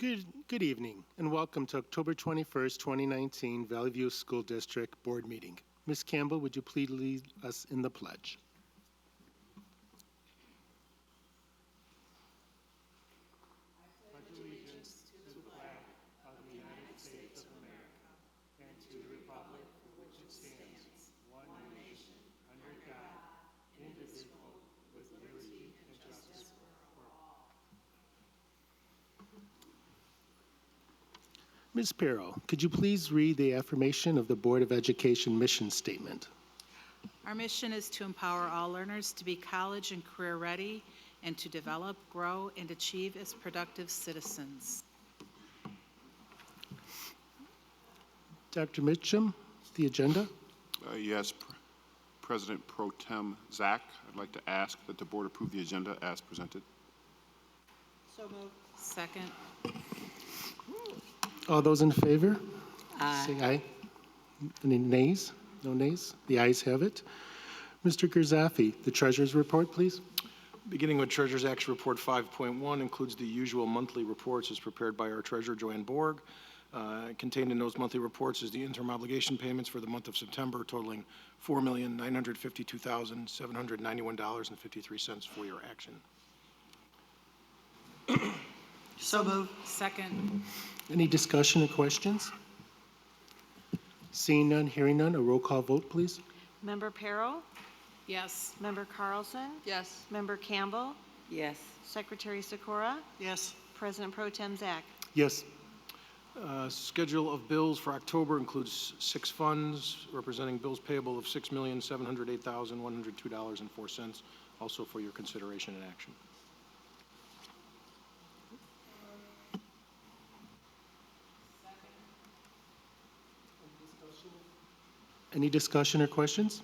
Good evening, and welcome to October 21st, 2019 Valley View School District Board Meeting. Ms. Campbell, would you please lead us in the pledge? Ms. Pero, could you please read the affirmation of the Board of Education mission statement? Our mission is to empower all learners to be college and career ready and to develop, grow, and achieve as productive citizens. Dr. Mitchum, the agenda? Yes, President Pro Tem Zach, I'd like to ask that the board approve the agenda as presented. So moved. Second. All those in favor? Aye. Say aye. Any nays? No nays? The ayes have it. Mr. Gerzafi, the treasurer's report, please. Beginning with Treasurer's Action Report 5.1 includes the usual monthly reports as prepared by our treasurer, Joanne Borg. Contained in those monthly reports is the interim obligation payments for the month of September totaling $4,952,791.53 for your action. So moved. Second. Any discussion or questions? Seeing none, hearing none, a roll call vote, please. Member Pero? Yes. Member Carlson? Yes. Member Campbell? Yes. Secretary Sikora? Yes. President Pro Tem Zach? Yes. Schedule of bills for October includes 6 funds representing bills payable of $6,708,102.04, also for your consideration and action. Any discussion or questions?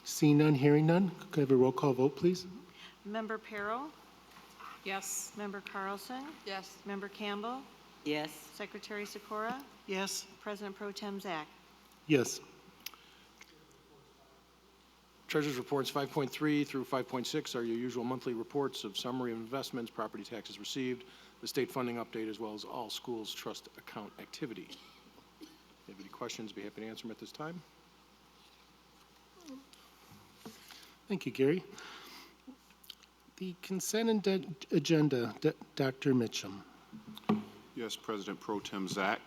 Seeing none, hearing none, could I have a roll call vote, please? Member Pero? Yes. Member Carlson? Yes. Member Campbell? Yes. Secretary Sikora? Yes. President Pro Tem Zach? Yes. Treasurer's Reports 5.3 through 5.6 are your usual monthly reports of summary of investments, property taxes received, the state funding update, as well as all schools trust account activity. If you have any questions, be happy to answer them at this time. Thank you, Gary. The consent agenda, Dr. Mitchum. Yes, President Pro Tem Zach,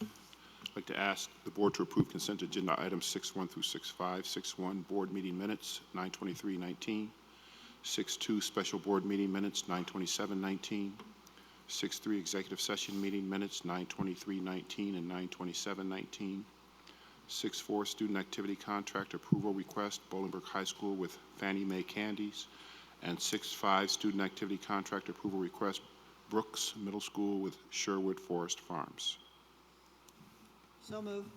I'd like to ask the board to approve consent agenda items 6.1 through 6.5. 6.1 board meeting minutes 9/23/19. 6.2 special board meeting minutes 9/27/19. 6.3 executive session meeting minutes 9/23/19 and 9/27/19. 6.4 student activity contract approval request Bolingbrook High School with Fannie Mae Candies, and 6.5 student activity contract approval request Brooks Middle School with Sherwood Forest Farms. So moved.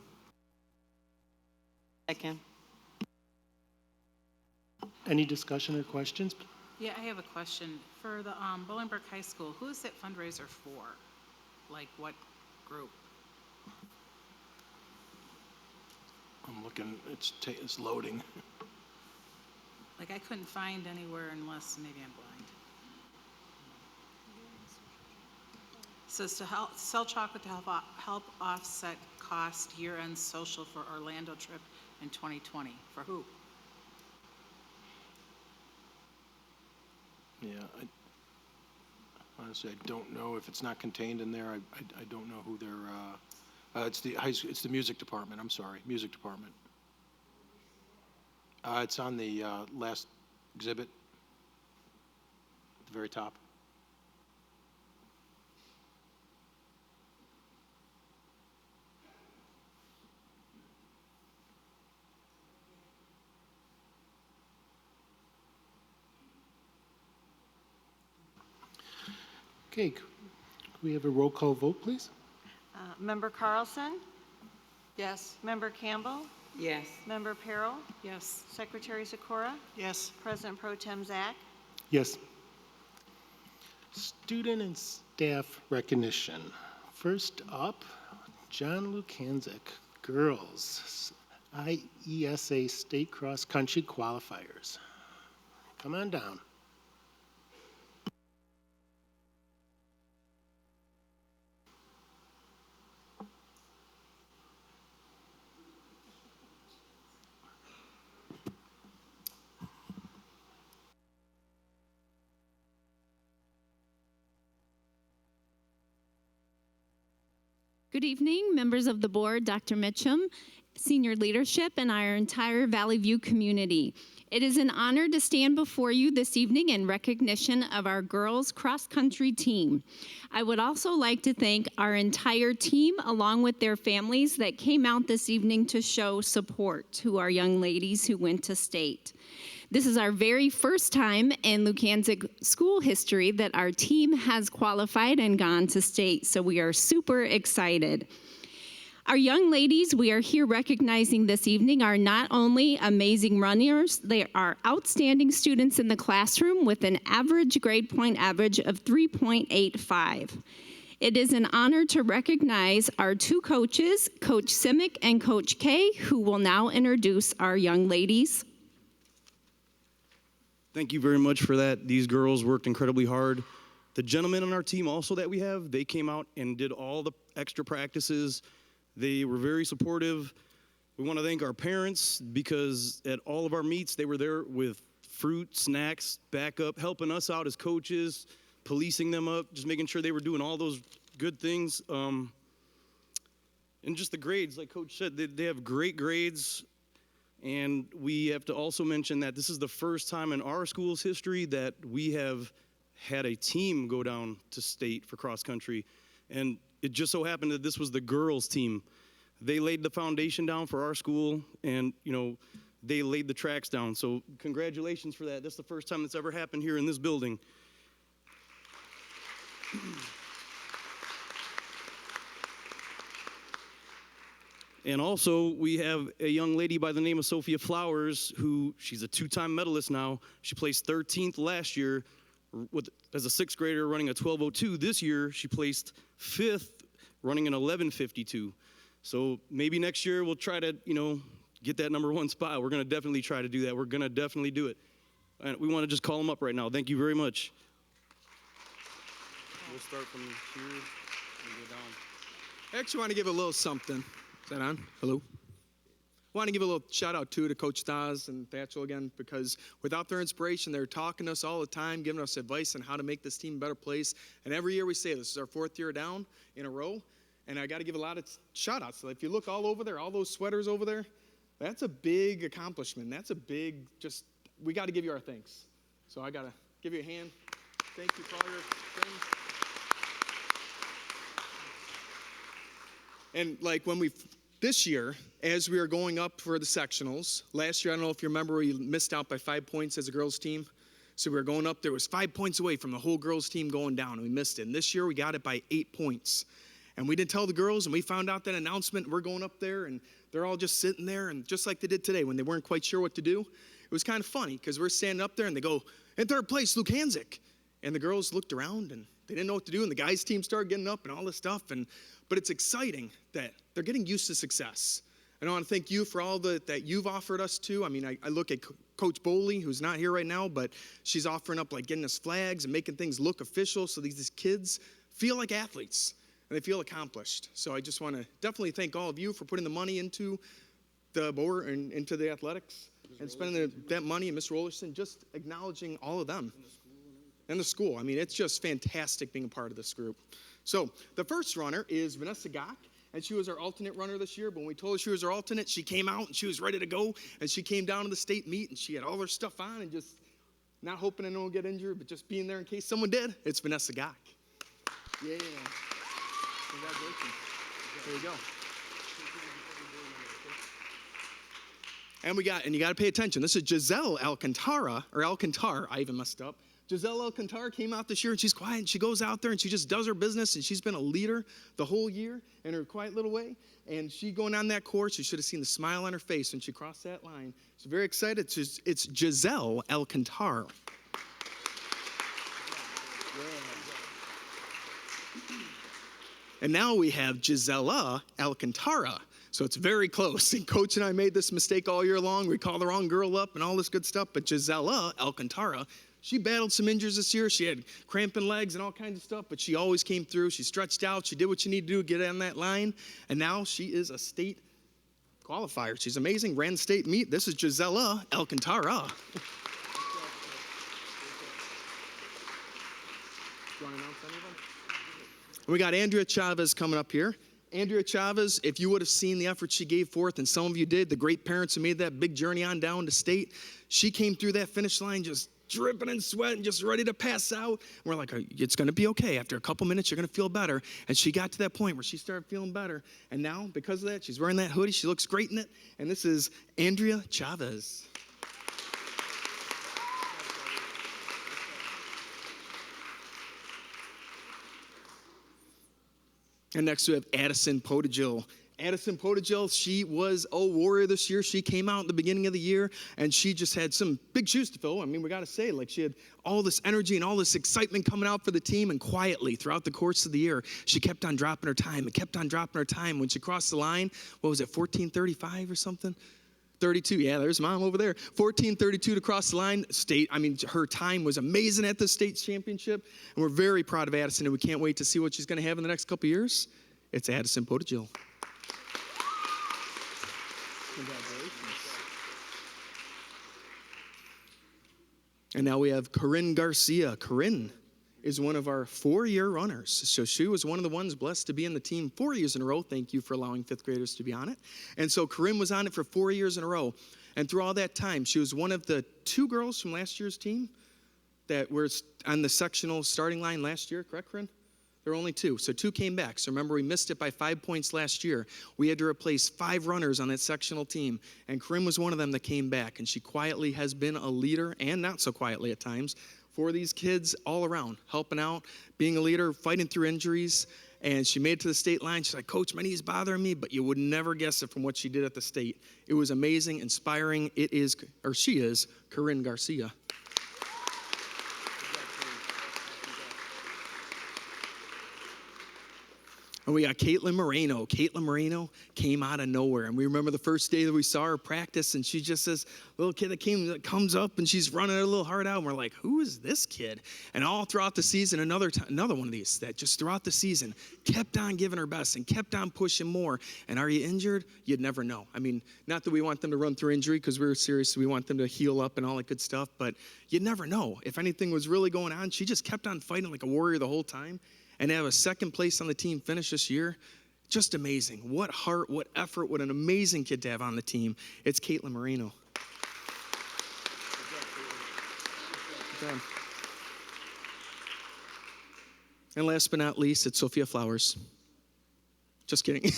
Second. Any discussion or questions? Yeah, I have a question. For the Bolingbrook High School, who is that fundraiser for? Like what group? I'm looking, it's loading. Like I couldn't find anywhere unless maybe I'm blind. It says to help sell chocolate to help offset cost year-end social for Orlando trip in 2020. For who? Yeah, honestly, I don't know if it's not contained in there. I don't know who they're. It's the music department. I'm sorry, music department. It's on the last exhibit, at the very top. Okay, could we have a roll call vote, please? Member Carlson? Yes. Member Campbell? Yes. Member Pero? Yes. Secretary Sikora? Yes. President Pro Tem Zach? Yes. Student and staff recognition. First up, John Lukanczyk, girls, IESA State Cross Country Qualifiers. Come on down. Good evening, members of the board, Dr. Mitchum, senior leadership, and our entire Valley View community. It is an honor to stand before you this evening in recognition of our girls cross-country team. I would also like to thank our entire team along with their families that came out this evening to show support to our young ladies who went to state. This is our very first time in Lukanzik school history that our team has qualified and gone to state, so we are super excited. Our young ladies we are here recognizing this evening are not only amazing runners, they are outstanding students in the classroom with an average grade point average of 3.85. It is an honor to recognize our two coaches, Coach Simic and Coach Kay, who will now introduce our young ladies. Thank you very much for that. These girls worked incredibly hard. The gentlemen on our team also that we have, they came out and did all the extra practices. They were very supportive. We want to thank our parents because at all of our meets, they were there with fruit, snacks, backup, helping us out as coaches, policing them up, just making sure they were doing all those good things. And just the grades, like Coach said, they have great grades. And we have to also mention that this is the first time in our school's history that we have had a team go down to state for cross country. And it just so happened that this was the girls' team. They laid the foundation down for our school, and, they laid the tracks down. So congratulations for that. That's the first time that's ever happened here in this building. And also, we have a young lady by the name of Sophia Flowers, she's a two-time medalist now. She placed 13th last year as a sixth grader running a 12:02. This year, she placed 5th running an 11:52. So maybe next year we'll try to, get that number one spot. We're going to definitely try to do that. We're going to definitely do it. And we want to just call them up right now. Thank you very much. We'll start from here and go down. I actually want to give a little something. Is that on? Hello? I want to give a little shout out to Coach Stas and Thatchell again, because without their inspiration, they're talking to us all the time, giving us advice on how to make this team a better place. And every year we say this is our 4th year down in a row. And I got to give a lot of shout outs. So if you look all over there, all those sweaters over there, that's a big accomplishment. That's a big, we got to give you our thanks. So I got to give you a hand. Thank you for all your things. And this year, as we were going up for the sectionals, last year, I don't know if you remember, we missed out by 5 points as a girls team. So we were going up, there was 5 points away from the whole girls team going down, and we missed it. And this year, we got it by 8 points. And we didn't tell the girls, and we found out that announcement, we're going up there, and they're all just sitting there, and just like they did today when they weren't quite sure what to do. It was kind of funny, because we're standing up there, and they go, in 3rd place, Lukanzik. And the girls looked around, and they didn't know what to do, and the guys' team started getting up and all this stuff. But it's exciting that they're getting used to success. And I want to thank you for all that you've offered us too. I mean, I look at Coach Boley, who's not here right now, but she's offering up getting us flags and making things look official so these kids feel like athletes and they feel accomplished. So I just want to definitely thank all of you for putting the money into the board and into the athletics and spending that money, and Mr. Rollerson, just acknowledging all of them. And the school. I mean, it's just fantastic being a part of this group. So the first runner is Vanessa Gock, and she was our alternate runner this year. But when we told her she was our alternate, she came out and she was ready to go. And she came down to the state meet, and she had all her stuff on and just not hoping anyone would get injured, but just being there in case someone did. It's Vanessa Gock. Yeah. Congratulations. There you go. And you got to pay attention. This is Giselle Alcantara, I even messed up. Giselle Alcantara came out this year, and she's quiet, and she goes out there, and she just does her business, and she's been a leader the whole year in her quiet little way. And she going on that course, you should have seen the smile on her face when she crossed that line. She's very excited. It's Giselle Alcantara. And now we have Gisela Alcantara. So it's very close. And Coach and I made this mistake all year long. We called the wrong girl up and all this good stuff. But Gisela Alcantara, she battled some injuries this year. She had cramping legs and all kinds of stuff, but she always came through. She stretched out. She did what she needed to do to get on that line. And now she is a state qualifier. She's amazing. Ran state meet. This is Gisela Alcantara. We got Andrea Chavez coming up here. Andrea Chavez, if you would have seen the effort she gave forth, and some of you did, the great parents who made that big journey on down to state, she came through that finish line just dripping in sweat and just ready to pass out. And we're like, it's going to be okay. After a couple minutes, you're going to feel better. And she got to that point where she started feeling better. And now, because of that, she's wearing that hoodie. She looks great in it. And this is Andrea Chavez. And next we have Addison Potagil. Addison Potagil, she was a warrior this year. She came out at the beginning of the year, and she just had some big shoes to fill. I mean, we got to say, like, she had all this energy and all this excitement coming out for the team, and quietly throughout the course of the year, she kept on dropping her time and kept on dropping her time. When she crossed the line, what was it, 14:35 or something? 32, yeah, there's Mom over there. 14:32 to cross the line. Her time was amazing at the state championship, and we're very proud of Addison, and we can't wait to see what she's going to have in the next couple years. It's Addison Potagil. Congratulations. And now we have Corinne Garcia. Corinne is one of our 4-year runners. So she was one of the ones blessed to be in the team 4 years in a row. Thank you for allowing 5th graders to be on it. And so Corinne was on it for 4 years in a row. And through all that time, she was one of the 2 girls from last year's team that were on the sectional starting line last year, correct, Corinne? There were only 2. So 2 came back. So remember, we missed it by 5 points last year. We had to replace 5 runners on that sectional team. And Corinne was one of them that came back. And she quietly has been a leader, and not so quietly at times, for these kids all around, helping out, being a leader, fighting through injuries. And she made it to the state line. She's like, Coach, my knee's bothering me, but you would never guess it from what she did at the state. It was amazing, inspiring. She is Corinne Garcia. And we got Caitlin Moreno. Caitlin Moreno came out of nowhere. And we remember the first day that we saw her practice, and she's just this little kid that comes up, and she's running her little heart out. And we're like, who is this kid? And all throughout the season, another one of these that just throughout the season kept on giving her best and kept on pushing more. And are you injured? You'd never know. I mean, not that we want them to run through injury, because we're serious. We want them to heal up and all that good stuff. But you'd never know. If anything was really going on, she just kept on fighting like a warrior the whole time. And to have a 2nd place on the team finish this year, just amazing. What heart, what effort, what an amazing kid to have on the team. It's Caitlin Moreno. Good job. And last but not least, it's Sophia Flowers. Just kidding.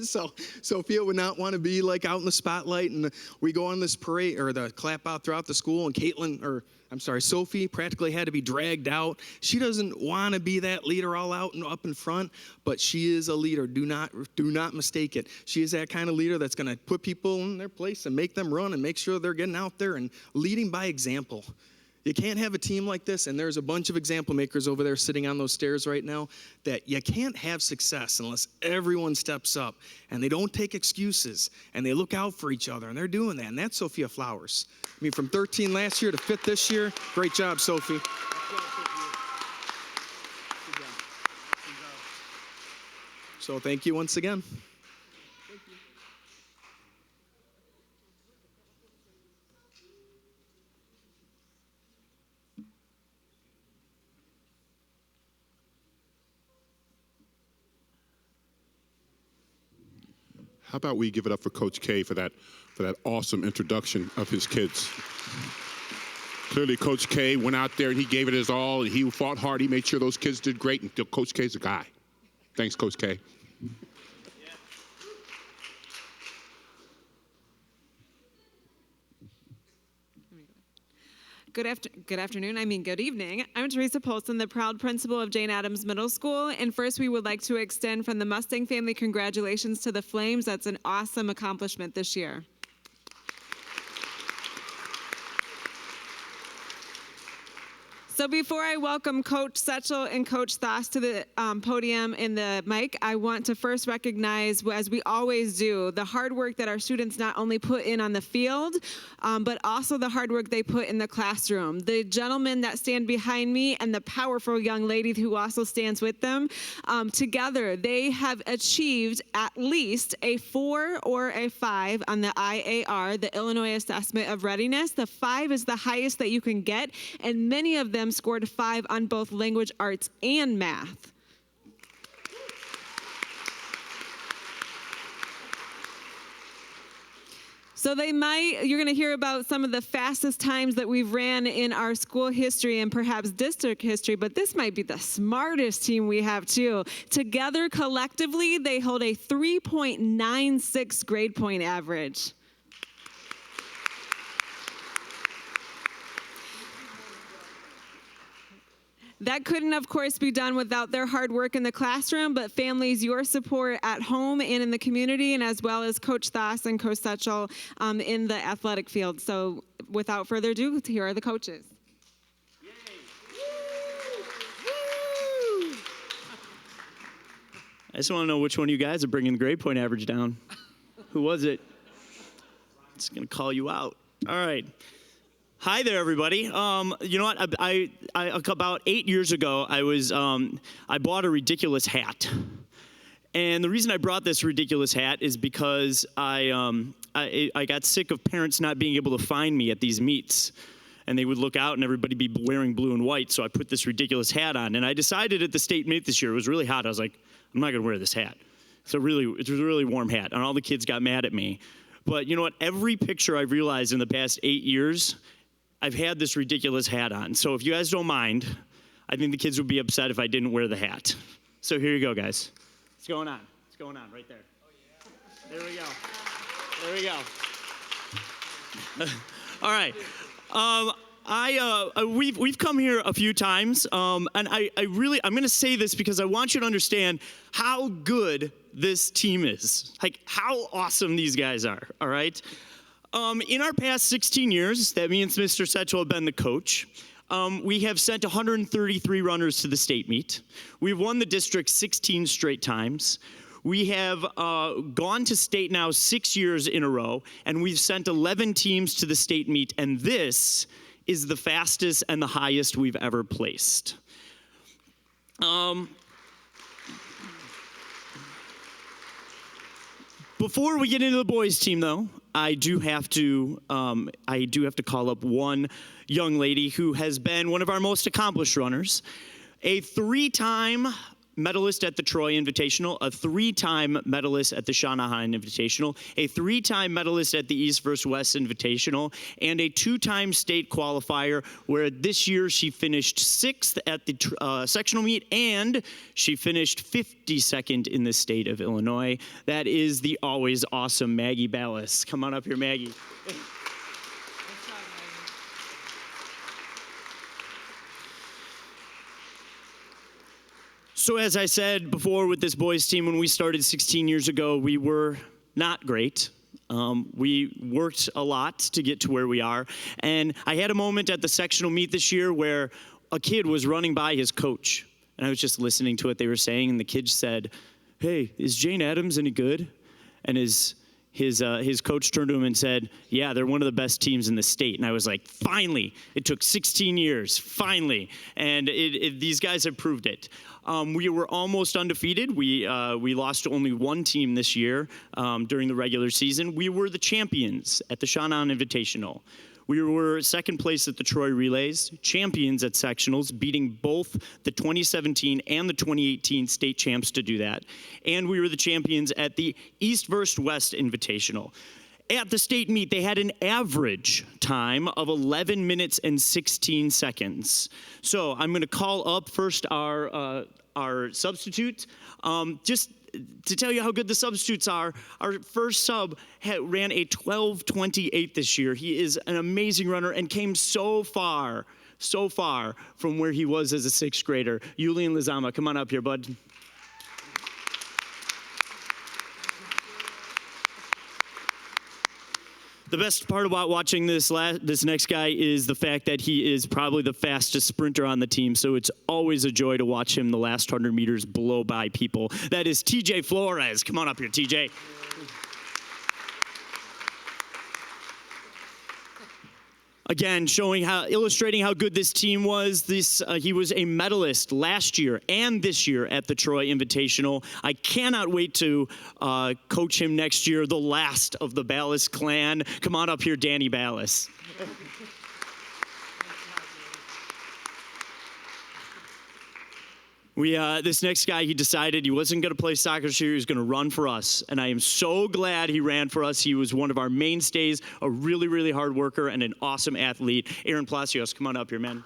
So Sophia would not want to be like out in the spotlight, and we go on this parade or the clap out throughout the school, and Sophie practically had to be dragged out. She doesn't want to be that leader all out and up in front, but she is a leader. Do not mistake it. She is that kind of leader that's going to put people in their place and make them run and make sure they're getting out there and leading by example. You can't have a team like this, and there's a bunch of example makers over there sitting on those stairs right now, that you can't have success unless everyone steps up and they don't take excuses and they look out for each other, and they're doing that, and that's Sophia Flowers. I mean, from 13 last year to 5th this year, great job, Sophie. So thank you once again. How about we give it up for Coach K for that awesome introduction of his kids. Clearly, Coach K went out there and he gave it his all, and he fought hard. He made sure those kids did great, and Coach K's a guy. Thanks, Coach K. Good afternoon, good evening. I'm Teresa Polson, the proud principal of Jane Addams Middle School. And first, we would like to extend from the Mustang family congratulations to the Flames. That's an awesome accomplishment this year. So before I welcome Coach Setchel and Coach Thoss to the podium and the mic, I want to first recognize, as we always do, the hard work that our students not only put in on the field, but also the hard work they put in the classroom. The gentlemen that stand behind me and the powerful young lady who also stands with them, together they have achieved at least a 4 or a 5 on the IAR, the Illinois Assessment of Readiness. The 5 is the highest that you can get, and many of them scored 5 on both language arts and math. So you're going to hear about some of the fastest times that we've ran in our school history and perhaps district history, but this might be the smartest team we have too. Together, collectively, they hold a 3.96 grade point average. That couldn't, of course, be done without their hard work in the classroom, but families, your support at home and in the community, and as well as Coach Thas and Coach Setchel in the athletic field. So without further ado, here are the coaches. I just want to know which one of you guys are bringing the grade point average down. Who was it? Just going to call you out. All right. Hi there, everybody. You know what? I about 8 years ago, I bought a ridiculous hat. And the reason I brought this ridiculous hat is because I got sick of parents not being able to find me at these meets. And they would look out and everybody be wearing blue and white. So I put this ridiculous hat on. And I decided at the state meet this year, it was really hot. I was like, I'm not going to wear this hat. It's a really warm hat. And all the kids got mad at me. But you know what? Every picture I've realized in the past 8 years, I've had this ridiculous hat on. So if you guys don't mind, I think the kids would be upset if I didn't wear the hat. So here you go, guys. What's going on? What's going on right there? Oh, yeah. There we go. There we go. All right. We've come here a few times, and I'm going to say this because I want you to understand how good this team is. Like, how awesome these guys are, all right? In our past 16 years that me and Mr. Setchel have been the coach, we have sent 133 runners to the state meet. We've won the district 16 straight times. We have gone to state now 6 years in a row, and we've sent 11 teams to the state meet, and this is the fastest and the highest we've ever placed. Before we get into the boys team, though, I do have to call up one young lady who has been one of our most accomplished runners, a 3-time medalist at the Troy Invitational, a 3-time medalist at the Shanahan Invitational, a 3-time medalist at the East vs. West Invitational, and a 2-time state qualifier, where this year she finished 6th at the sectional meet, and she finished 52nd in the state of Illinois. That is the always awesome Maggie Ballas. Come on up here, Maggie. So as I said before with this boys team, when we started 16 years ago, we were not great. We worked a lot to get to where we are. And I had a moment at the sectional meet this year where a kid was running by his coach. And I was just listening to what they were saying, and the kid said, "Hey, is Jane Addams any good?" And his coach turned to him and said, "Yeah, they're one of the best teams in the state." And I was like, finally, it took 16 years, finally. And these guys have proved it. We were almost undefeated. We lost to only one team this year during the regular season. We were the champions at the Shanahan Invitational. We were second place at the Troy Relays, champions at sectionals, beating both the 2017 and the 2018 state champs to do that. And we were the champions at the East vs. West Invitational. At the state meet, they had an average time of 11 minutes and 16 seconds. So I'm going to call up first our substitute. Just to tell you how good the substitutes are, our first sub ran a 12:28 this year. He is an amazing runner and came so far from where he was as a 6th grader. Julian Lizama, come on up here, bud. The best part about watching this next guy is the fact that he is probably the fastest sprinter on the team, so it's always a joy to watch him the last 100 meters blow by people. That is TJ Flores. Come on up here, TJ. Again, illustrating how good this team was. He was a medalist last year and this year at the Troy Invitational. I cannot wait to coach him next year, the last of the Ballas clan. Come on up here, Danny Ballas. This next guy, he decided he wasn't going to play soccer this year. He was going to run for us. And I am so glad he ran for us. He was one of our mainstays, a really, really hard worker, and an awesome athlete. Aaron Palacios, come on up here, man.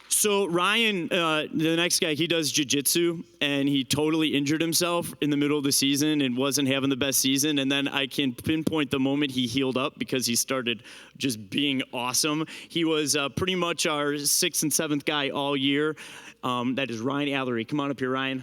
So Ryan, the next guy, he does jiu-jitsu, and he totally injured himself in the middle of the season and wasn't having the best season. And then I can pinpoint the moment he healed up because he started just being awesome. He was pretty much our 6th and 7th guy all year. That is Ryan Allery. Come on up here, Ryan.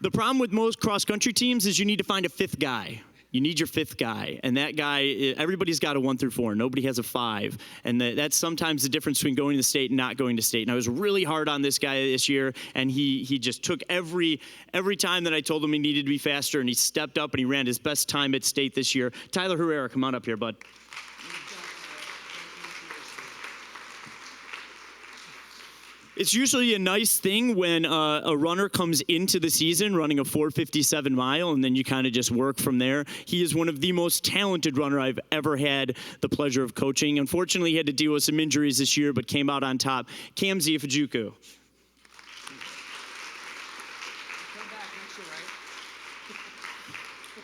The problem with most cross-country teams is you need to find a 5th guy. You need your 5th guy, and that guy, everybody's got a 1 through 4. Nobody has a 5, and that's sometimes the difference between going to state and not going to state. And I was really hard on this guy this year, and he just took every time that I told him he needed to be faster, and he stepped up and he ran his best time at state this year. Tyler Herrera, come on up here, bud. It's usually a nice thing when a runner comes into the season running a 4:57 mile, and then you kind of just work from there. He is one of the most talented runner I've ever had the pleasure of coaching. Unfortunately, he had to deal with some injuries this year, but came out on top. Kamzi Ifujuku.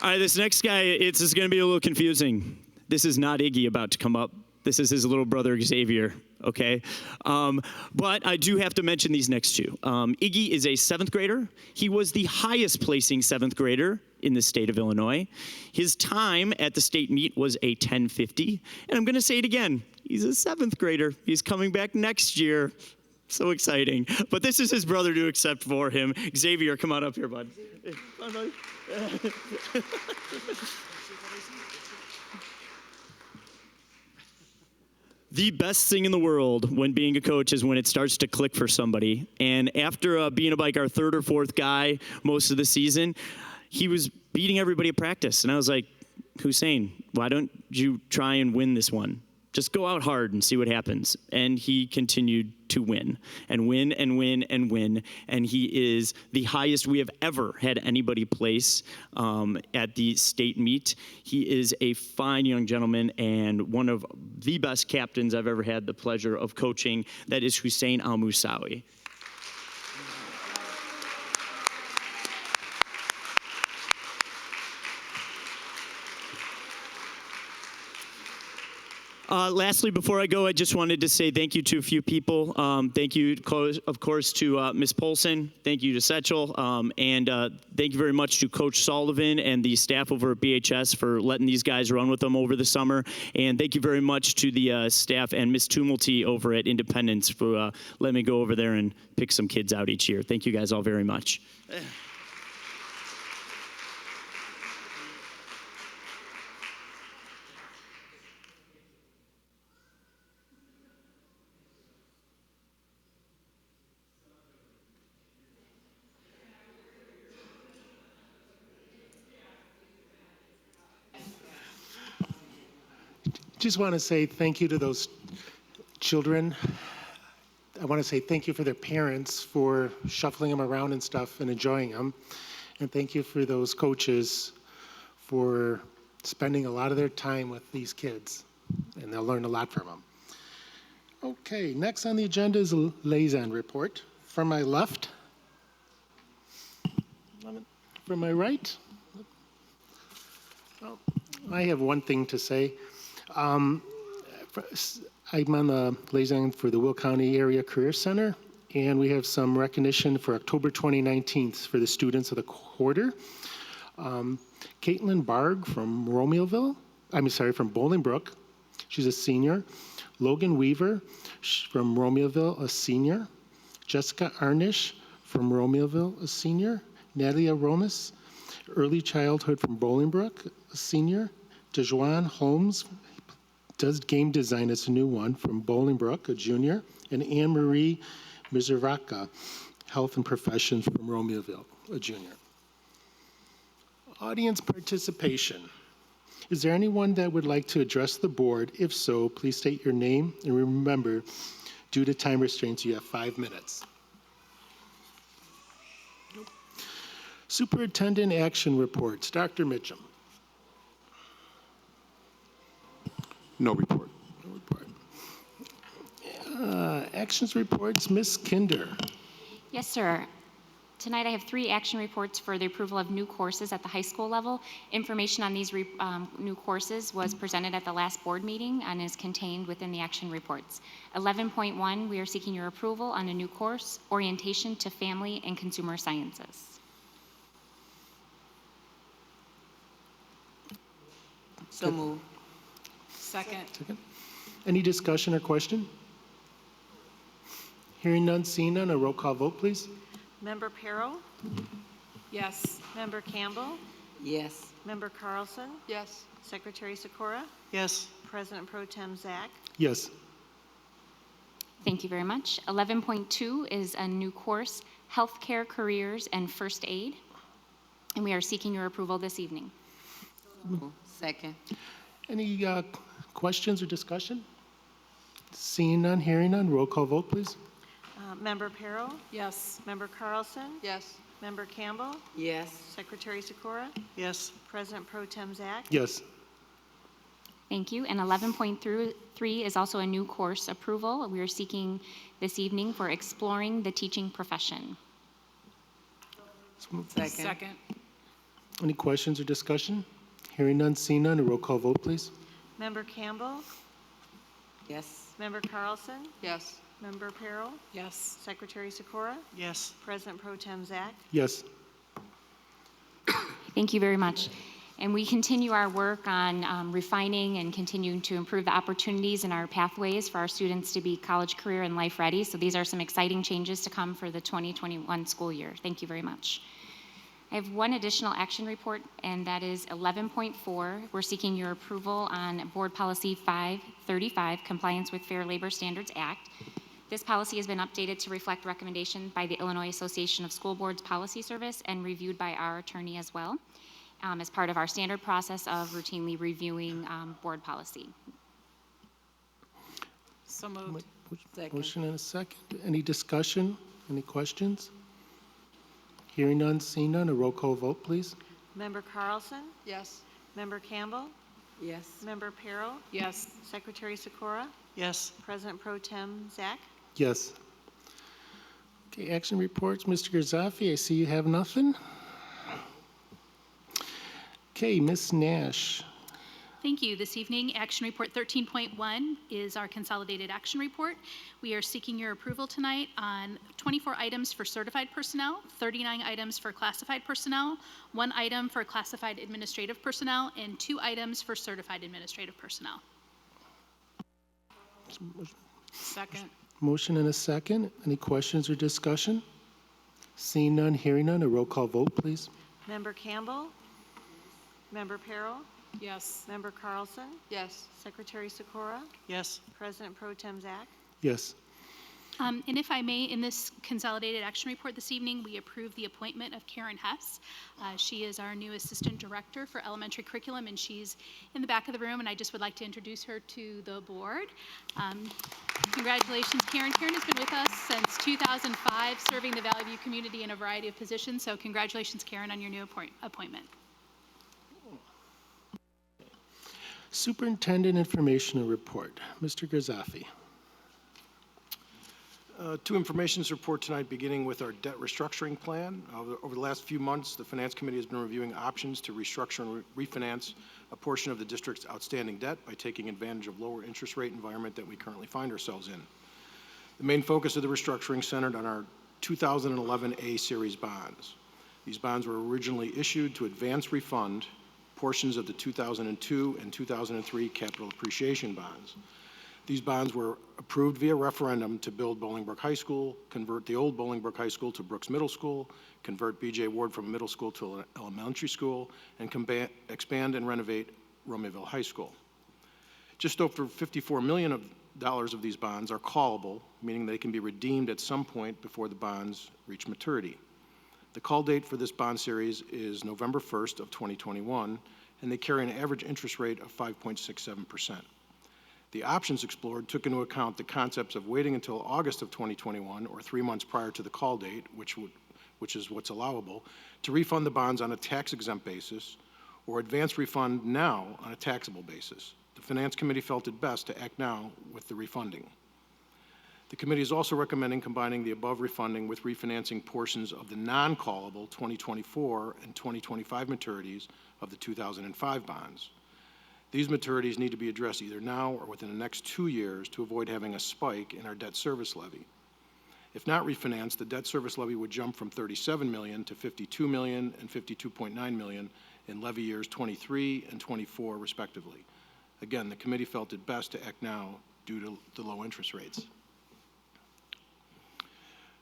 All right, this next guy, it's going to be a little confusing. This is not Iggy about to come up. This is his little brother, Xavier, okay? But I do have to mention these next two. Iggy is a 7th grader. He was the highest placing 7th grader in the state of Illinois. His time at the state meet was a 10:50. And I'm going to say it again. He's a 7th grader. He's coming back next year. So exciting. But this is his brother to accept for him. Xavier, come on up here, bud. Come on, buddy. The best thing in the world when being a coach is when it starts to click for somebody. And after being like our 3rd or 4th guy most of the season, he was beating everybody at practice. And I was like, Hussein, why don't you try and win this one? Just go out hard and see what happens. And he continued to win and win and win and win. And he is the highest we have ever had anybody place at the state meet. He is a fine young gentleman and one of the best captains I've ever had the pleasure of coaching. That is Hussein Al-Musawi. Lastly, before I go, I just wanted to say thank you to a few people. Thank you, of course, to Ms. Polson. Thank you to Setchel. And thank you very much to Coach Sullivan and the staff over at BHS for letting these guys run with them over the summer. And thank you very much to the staff and Ms. Tumulty over at Independence for letting me go over there and pick some kids out each year. Thank you guys all very much. Just want to say thank you to those children. I want to say thank you for their parents for shuffling them around and stuff and enjoying them. And thank you for those coaches for spending a lot of their time with these kids. And they'll learn a lot from them. Okay, next on the agenda is a liaison report. From my left, from my right, I have one thing to say. I'm on the liaison for the Will County Area Career Center, and we have some recognition for October 2019 for the students of the quarter. Caitlin Barg from from Bolingbrook, she's a senior. Logan Weaver from Romeoville, a senior. Jessica Arnish from Romeoville, a senior. Natalia Romas, early childhood from Bolingbrook, a senior. DeJuan Holmes does game design, it's a new one, from Bolingbrook, a junior. And Anne-Marie Mizuraka, health and professions from Romeoville, a junior. Audience participation. Is there anyone that would like to address the board? If so, please state your name, and remember, due to time restraints, you have 5 minutes. Superintendent action reports. Dr. Mitchum. No report. No report. Actions reports, Ms. Kinder. Yes, sir. Tonight I have 3 action reports for the approval of new courses at the high school level. Information on these new courses was presented at the last board meeting and is contained within the action reports. 11.1, we are seeking your approval on a new course, Orientation to Family and Consumer Sciences. So moved. Second. Any discussion or question? Hearing none, seeing none, a roll call vote, please. Member Perro, Yes. Member Campbell, Yes. Member Carlson, Yes. Secretary Sikora, Yes. President Pro Tem Zach, Yes. Thank you very much. 11.2 is a new course, Healthcare Careers and First Aid, and we are seeking your approval this evening. Second. Any questions or discussion? Seeing none, hearing none, roll call vote, please. Member Perro, Yes. Member Carlson, Yes. Member Campbell, Yes. Secretary Sikora, Yes. President Pro Tem Zach, Yes. Thank you. And 11.3 is also a new course approval. We are seeking this evening for Exploring the Teaching Profession. Second. Any questions or discussion? Hearing none, seeing none, a roll call vote, please. Member Campbell, Yes. Member Carlson, Yes. Member Perro, Yes. Secretary Sikora, Yes. President Pro Tem Zach, Yes. Thank you very much. And we continue our work on refining and continuing to improve the opportunities and our pathways for our students to be college, career, and life ready. So these are some exciting changes to come for the 2021 school year. Thank you very much. I have one additional action report, and that is 11.4. We're seeking your approval on Board Policy 535, Compliance with Fair Labor Standards Act. This policy has been updated to reflect recommendation by the Illinois Association of School Boards Policy Service and reviewed by our attorney as well, as part of our standard process of routinely reviewing board policy. So moved. Motion and a second. Any discussion? Any questions? Hearing none, seeing none, a roll call vote, please. Member Carlson, Yes. Member Campbell, Yes. Member Perro, Yes. Secretary Sikora, Yes. President Pro Tem Zach, Yes. Okay, action reports, Mr. Garzafi, I see you have nothing. Okay, Ms. Nash. Thank you. This evening, Action Report 13.1 is our consolidated action report. We are seeking your approval tonight on 24 items for certified personnel, 39 items for classified personnel, 1 item for classified administrative personnel, and 2 items for certified administrative personnel. Second. Motion and a second. Any questions or discussion? Seeing none, hearing none, a roll call vote, please. Member Campbell, Member Perro, Yes. Member Carlson, Yes. Secretary Sikora, Yes. President Pro Tem Zach, Yes. And if I may, in this consolidated action report this evening, we approve the appointment of Karen Hess. She is our new Assistant Director for Elementary Curriculum, and she's in the back of the room, and I just would like to introduce her to the board. Congratulations, Karen. Karen has been with us since 2005, serving the Valley View community in a variety of positions, so congratulations, Karen, on your new appointment. Superintendent Informational Report. Mr. Garzafi. 2 informations report tonight, beginning with our debt restructuring plan. Over the last few months, the Finance Committee has been reviewing options to restructure and refinance a portion of the district's outstanding debt by taking advantage of lower interest rate environment that we currently find ourselves in. The main focus of the restructuring centered on our 2011 A Series bonds. These bonds were originally issued to advance refund portions of the 2002 and 2003 capital appreciation bonds. These bonds were approved via referendum to build Bolingbrook High School, convert the old Bolingbrook High School to Brooks Middle School, convert B.J. Ward from middle school to an elementary school, and expand and renovate Romeoville High School. Just over $54 million of these bonds are callable, meaning they can be redeemed at some point before the bonds reach maturity. The call date for this bond series is November 1st of 2021, and they carry an average interest rate of 5.67%. The options explored took into account the concepts of waiting until August of 2021, or 3 months prior to the call date, which is what's allowable, to refund the bonds on a tax-exempt basis, or advance refund now on a taxable basis. The Finance Committee felt it best to act now with the refunding. The committee is also recommending combining the above refunding with refinancing portions of the non-callable 2024 and 2025 maturities of the 2005 bonds. These maturities need to be addressed either now or within the next 2 years to avoid having a spike in our debt service levy. If not refinanced, the debt service levy would jump from $37 million to $52 million and $52.9 million in levy years 23 and 24, respectively. Again, the committee felt it best to act now due to the low interest rates.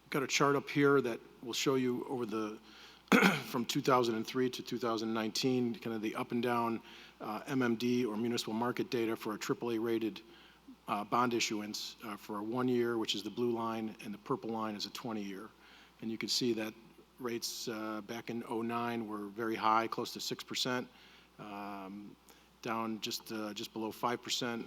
Got a chart up here that will show you over the from 2003 to 2019, kind of the up and down MMD or municipal market data for a AAA rated bond issuance for a 1 year, which is the blue line, and the purple line is a 20-year. And you can see that rates back in 09 were very high, close to 6%, down just below 5%.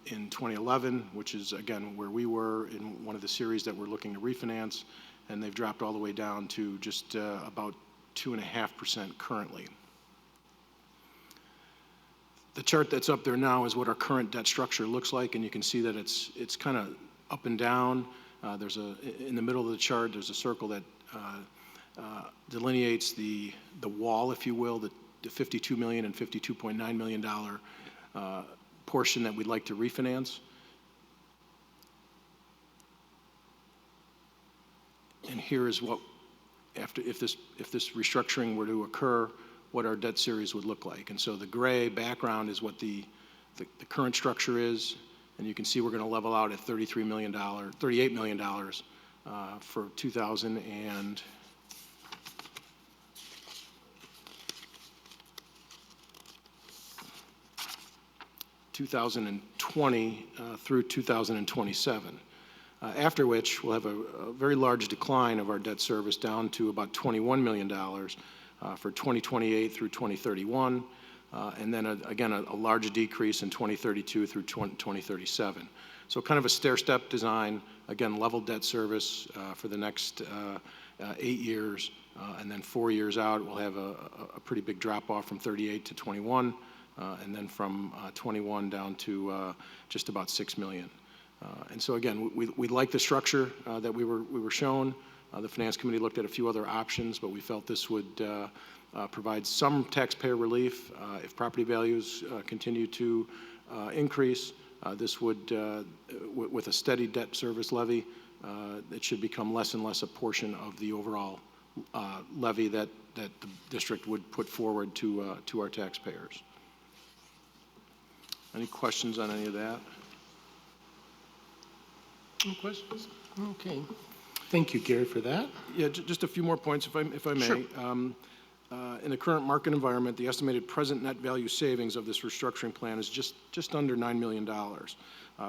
In 2011, which is, again, where we were in one of the series that we're looking to refinance, and they've dropped all the way down to just about 2.5% currently. The chart that's up there now is what our current debt structure looks like, and you can see that it's kind of up and down. In the middle of the chart, there's a circle that delineates the wall, if you will, the $52 million and $52.9 million portion that we'd like to refinance. And here is what, if this restructuring were to occur, what our debt series would look like. And so the gray background is what the current structure is, and you can see we're going to level out at $38 million for 2020 through 2027. After which, we'll have a very large decline of our debt service down to about $21 million for 2028 through 2031, and then again a large decrease in 2032 through 2037. So kind of a stair-step design, again level debt service for the next 8 years, and then 4 years out we'll have a pretty big drop-off from 38 to 21, and then from 21 down to just about 6 million. And so again, we like the structure that we were shown. The Finance Committee looked at a few other options, but we felt this would provide some taxpayer relief. If property values continue to increase, this would, with a steady debt service levy, it should become less and less a portion of the overall levy that the district would put forward to our taxpayers. Any questions on any of that? Any questions? Okay. Thank you, Gary, for that. Yeah, just a few more points, if I may. Sure. In the current market environment, the estimated present net value savings of this restructuring plan is just under $9 million,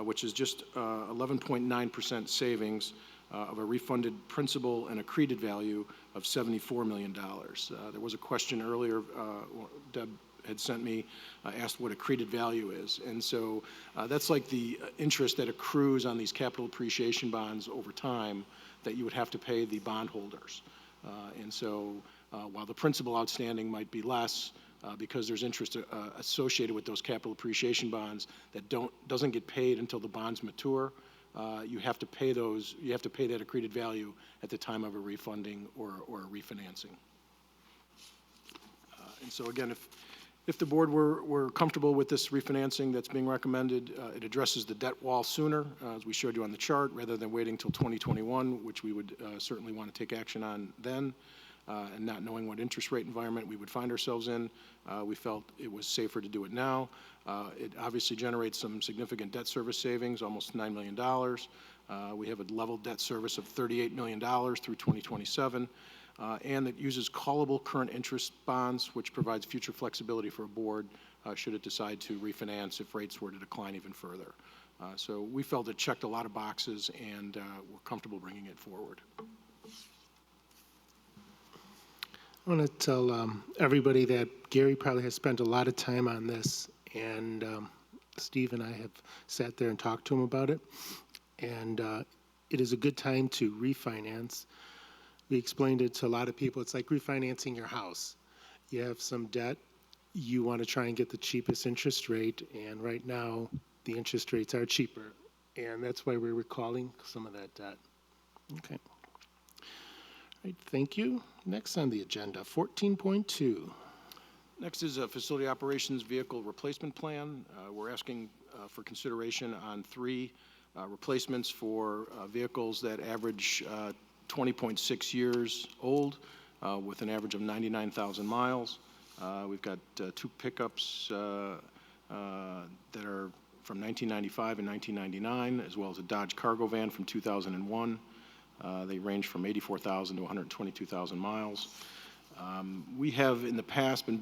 which is just 11.9% savings of a refunded principal and accreted value of $74 million. There was a question earlier, Deb had sent me, asked what accreted value is. And so that's like the interest that accrues on these capital appreciation bonds over time that you would have to pay the bondholders. And so while the principal outstanding might be less, because there's interest associated with those capital appreciation bonds that doesn't get paid until the bonds mature, you have to pay that accreted value at the time of a refunding or a refinancing. And so again, if the board were comfortable with this refinancing that's being recommended, it addresses the debt wall sooner, as we showed you on the chart, rather than waiting until 2021, which we would certainly want to take action on then, and not knowing what interest rate environment we would find ourselves in. We felt it was safer to do it now. It obviously generates some significant debt service savings, almost $9 million. We have a level debt service of $38 million through 2027. And it uses callable current interest bonds, which provides future flexibility for a board should it decide to refinance if rates were to decline even further. So we felt it checked a lot of boxes, and we're comfortable bringing it forward. I want to tell everybody that Gary probably has spent a lot of time on this, and Steve and I have sat there and talked to him about it. And it is a good time to refinance. We explained it to a lot of people. It's like refinancing your house. You have some debt, you want to try and get the cheapest interest rate, and right now, the interest rates are cheaper, and that's why we're recalling some of that debt. Okay. All right, thank you. Next on the agenda, 14.2. Next is a facility operations vehicle replacement plan. We're asking for consideration on 3 replacements for vehicles that average 20.6 years old with an average of 99,000 miles. We've got 2 pickups that are from 1995 and 1999, as well as a Dodge cargo van from 2001. They range from 84,000 to 122,000 miles. We have in the past been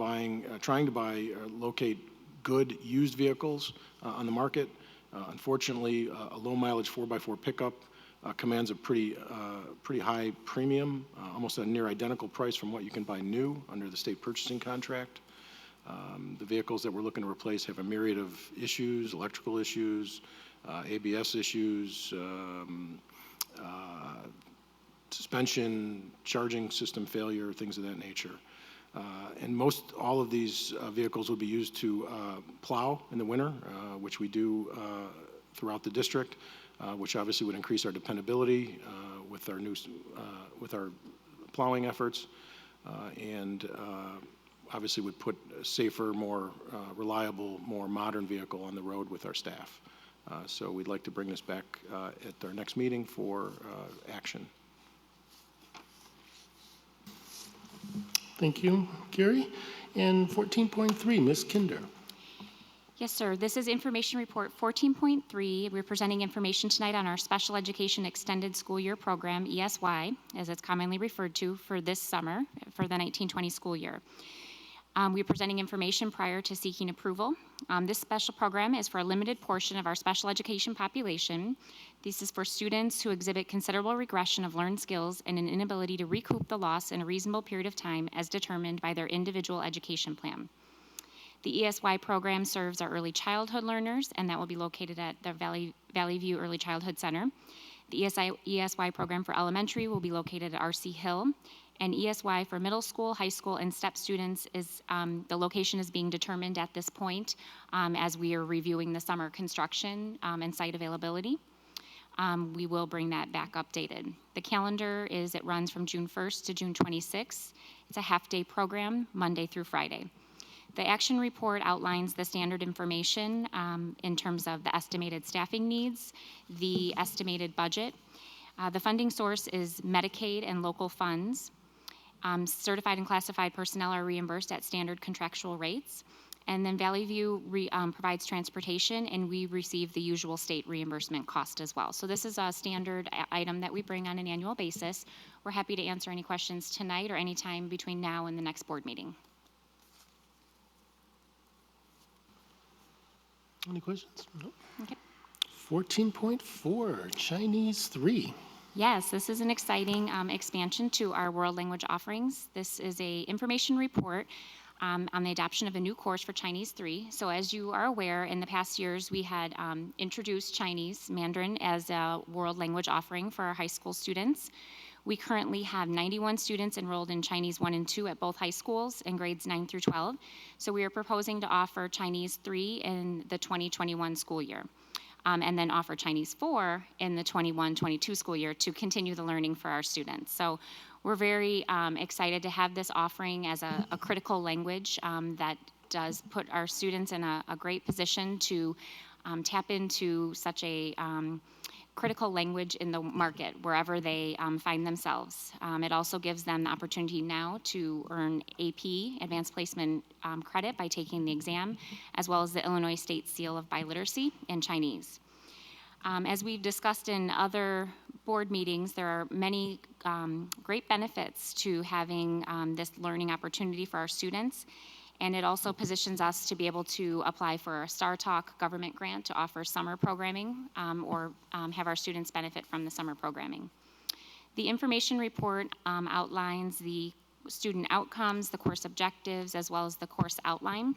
trying to locate good used vehicles on the market. Unfortunately, a low mileage 4x4 pickup commands a pretty high premium, almost a near identical price from what you can buy new under the state purchasing contract. The vehicles that we're looking to replace have a myriad of issues, electrical issues, ABS issues, suspension, charging system failure, things of that nature. And all of these vehicles will be used to plow in the winter, which we do throughout the district, which obviously would increase our dependability with our plowing efforts, and obviously would put a safer, more reliable, more modern vehicle on the road with our staff. So we'd like to bring this back at our next meeting for action. Thank you, Gary. And 14.3, Ms. Kinder. Yes, sir. This is Information Report 14.3. We're presenting information tonight on our Special Education Extended School Year Program, ESY, as it's commonly referred to, for this summer, for the 1920 school year. We're presenting information prior to seeking approval. This special program is for a limited portion of our special education population. This is for students who exhibit considerable regression of learned skills and an inability to recoup the loss in a reasonable period of time as determined by their individual education plan. The ESY program serves our early childhood learners, and that will be located at the Valley View Early Childhood Center. The ESY program for elementary will be located at R.C. Hill. And ESY for middle school, high school, and STEP students is, the location is being determined at this point as we are reviewing the summer construction and site availability. We will bring that back updated. The calendar it runs from June 1st to June 26th. It's a half-day program, Monday through Friday. The action report outlines the standard information in terms of the estimated staffing needs, the estimated budget. The funding source is Medicaid and local funds. Certified and classified personnel are reimbursed at standard contractual rates. And then Valley View provides transportation, and we receive the usual state reimbursement cost as well. So this is a standard item that we bring on an annual basis. We're happy to answer any questions tonight or anytime between now and the next board meeting. Any questions? No. Okay. 14.4, Chinese 3. Yes, this is an exciting expansion to our world language offerings. This is a information report on the adoption of a new course for Chinese 3. So as you are aware, in the past years, we had introduced Chinese Mandarin as a world language offering for our high school students. We currently have 91 students enrolled in Chinese 1 and 2 at both high schools in grades 9 through 12. So we are proposing to offer Chinese 3 in the 2021 school year. And then offer Chinese 4 in the 21-22 school year to continue the learning for our students. So we're very excited to have this offering as a critical language that does put our students in a great position to tap into such a critical language in the market wherever they find themselves. It also gives them the opportunity now to earn AP, Advanced Placement credit, by taking the exam, as well as the Illinois State Seal of Biliteracy in Chinese. As we've discussed in other board meetings, there are many great benefits to having this learning opportunity for our students. And it also positions us to be able to apply for a Star Talk government grant to offer summer programming or have our students benefit from the summer programming. The information report outlines the student outcomes, the course objectives, as well as the course outline.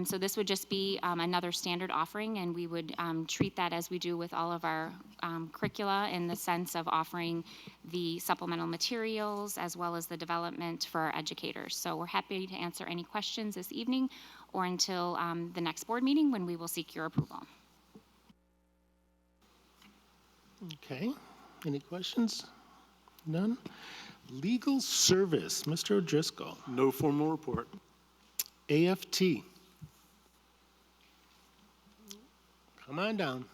So this would just be another standard offering, and we would treat that as we do with all of our curricula in the sense of offering the supplemental materials as well as the development for our educators. So we're happy to answer any questions this evening or until the next board meeting when we will seek your approval. Okay, any questions? None? Legal service, Mr. O'Driscoll. No formal report. AFT. Come on down.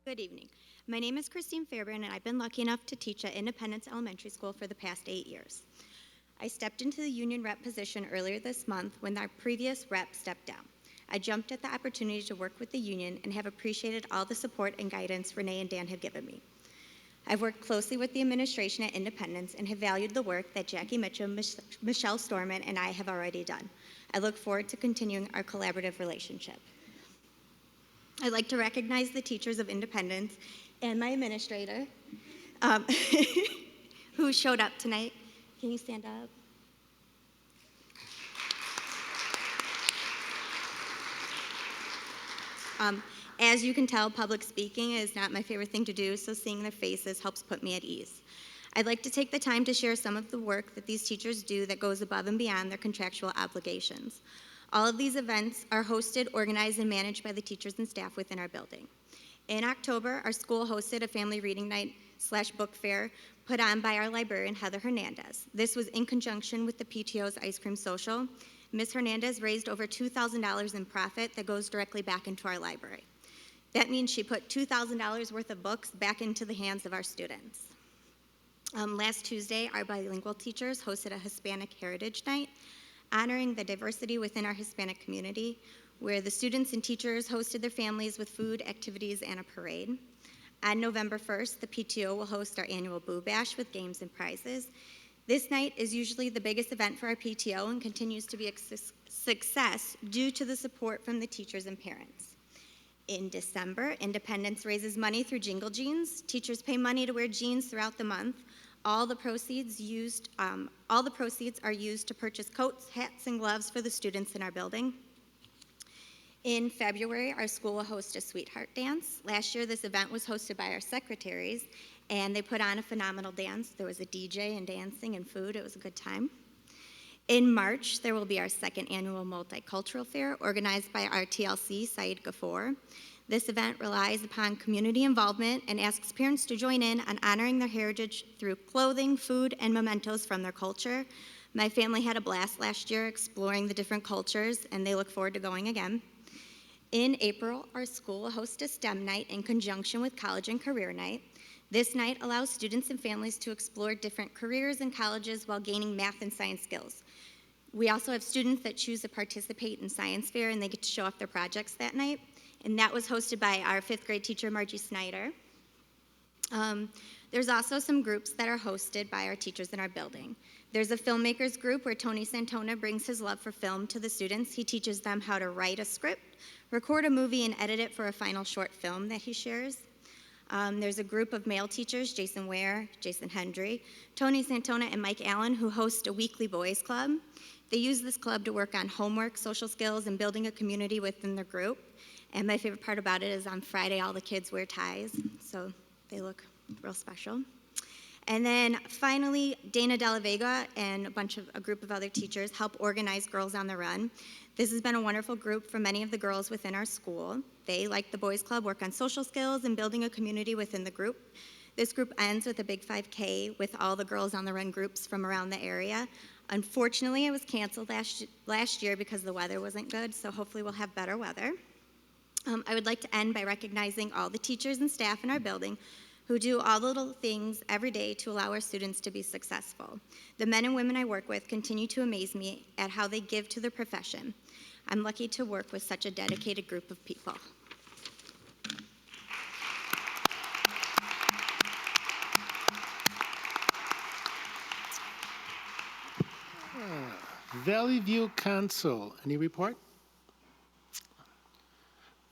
Good evening. My name is Christine Fairbairn, and I've been lucky enough to teach at Independence Elementary School for the past 8 years. I stepped into the union rep position earlier this month when our previous rep stepped down. I jumped at the opportunity to work with the union and have appreciated all the support and guidance Renee and Dan have given me. I've worked closely with the administration at Independence and have valued the work that Jackie Mitchum, Michelle Storman, and I have already done. I look forward to continuing our collaborative relationship. I'd like to recognize the teachers of Independence and my administrator who showed up tonight. Can you stand up? As you can tell, public speaking is not my favorite thing to do, so seeing their faces helps put me at ease. I'd like to take the time to share some of the work that these teachers do that goes above and beyond their contractual obligations. All of these events are hosted, organized, and managed by the teachers and staff within our building. In October, our school hosted a family reading night / book fair put on by our librarian, Heather Hernandez. This was in conjunction with the PTO's Ice Cream Social. Ms. Hernandez raised over $2,000 in profit that goes directly back into our library. That means she put $2,000 worth of books back into the hands of our students. Last Tuesday, our bilingual teachers hosted a Hispanic Heritage Night, honoring the diversity within our Hispanic community, where the students and teachers hosted their families with food, activities, and a parade. On November 1st, the PTO will host our annual Boo Bash with games and prizes. This night is usually the biggest event for our PTO and continues to be a success due to the support from the teachers and parents. In December, Independence raises money through Jingle Jeans. Teachers pay money to wear jeans throughout the month. All the proceeds are used to purchase coats, hats, and gloves for the students in our building. In February, our school will host a Sweetheart Dance. Last year, this event was hosted by our secretaries, and they put on a phenomenal dance. There was a DJ and dancing and food. It was a good time. In March, there will be our second annual multicultural fair organized by our TLC, Saeed Ghafoor. This event relies upon community involvement and asks parents to join in on honoring their heritage through clothing, food, and mementos from their culture. My family had a blast last year exploring the different cultures, and they look forward to going again. In April, our school will host a STEM night in conjunction with College and Career Night. This night allows students and families to explore different careers and colleges while gaining math and science skills. We also have students that choose to participate in science fair, and they get to show off their projects that night. And that was hosted by our 5th grade teacher, Margie Snyder. There's also some groups that are hosted by our teachers in our building. There's a filmmakers group where Tony Santona brings his love for film to the students. He teaches them how to write a script, record a movie, and edit it for a final short film that he shares. There's a group of male teachers, Jason Ware, Jason Hendry, Tony Santona, and Mike Allen, who host a weekly boys club. They use this club to work on homework, social skills, and building a community within their group. And my favorite part about it is on Friday, all the kids wear ties, so they look real special. And then finally, Dana Della Vega and a group of other teachers help organize Girls on the Run. This has been a wonderful group for many of the girls within our school. They, like the boys club, work on social skills and building a community within the group. This group ends with a big 5K with all the Girls on the Run groups from around the area. Unfortunately, it was canceled last year because the weather wasn't good, so hopefully we'll have better weather. I would like to end by recognizing all the teachers and staff in our building who do all the little things every day to allow our students to be successful. The men and women I work with continue to amaze me at how they give to their profession. I'm lucky to work with such a dedicated group of people. Valley View Council, any report?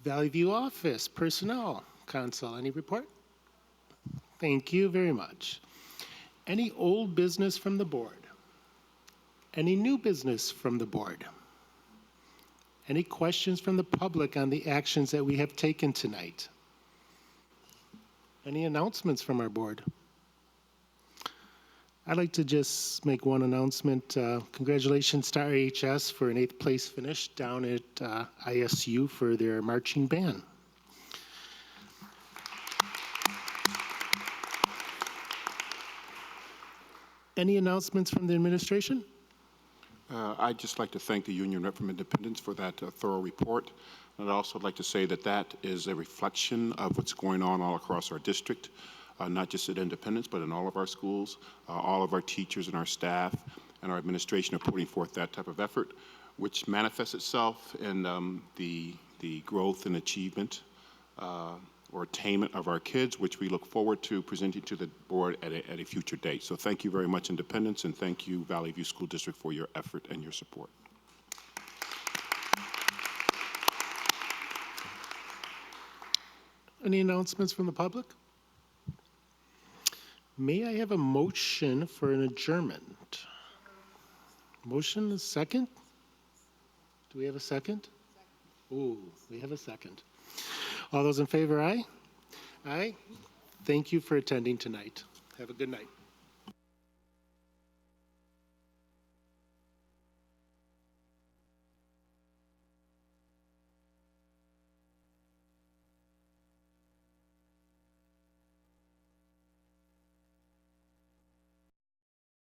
Valley View Office Personnel Council, any report? Thank you very much. Any old business from the board? Any new business from the board? Any questions from the public on the actions that we have taken tonight? Any announcements from our board? I'd like to just make one announcement. Congratulations to RHS for an 8th place finish down at ISU for their marching band. Any announcements from the administration? I'd just like to thank the Union Rep from Independence for that thorough report. And I'd also like to say that that is a reflection of what's going on all across our district, not just at Independence, but in all of our schools. All of our teachers and our staff and our administration are putting forth that type of effort, which manifests itself in the growth and achievement or attainment of our kids, which we look forward to presenting to the board at a future date. So thank you very much, Independence, and thank you, Valley View School District, for your effort and your support. Any announcements from the public? May I have a motion for an adjournment? Motion, a second? Do we have a second? Ooh, we have a second. All those in favor, aye? Aye. Thank you for attending tonight. Have a good night.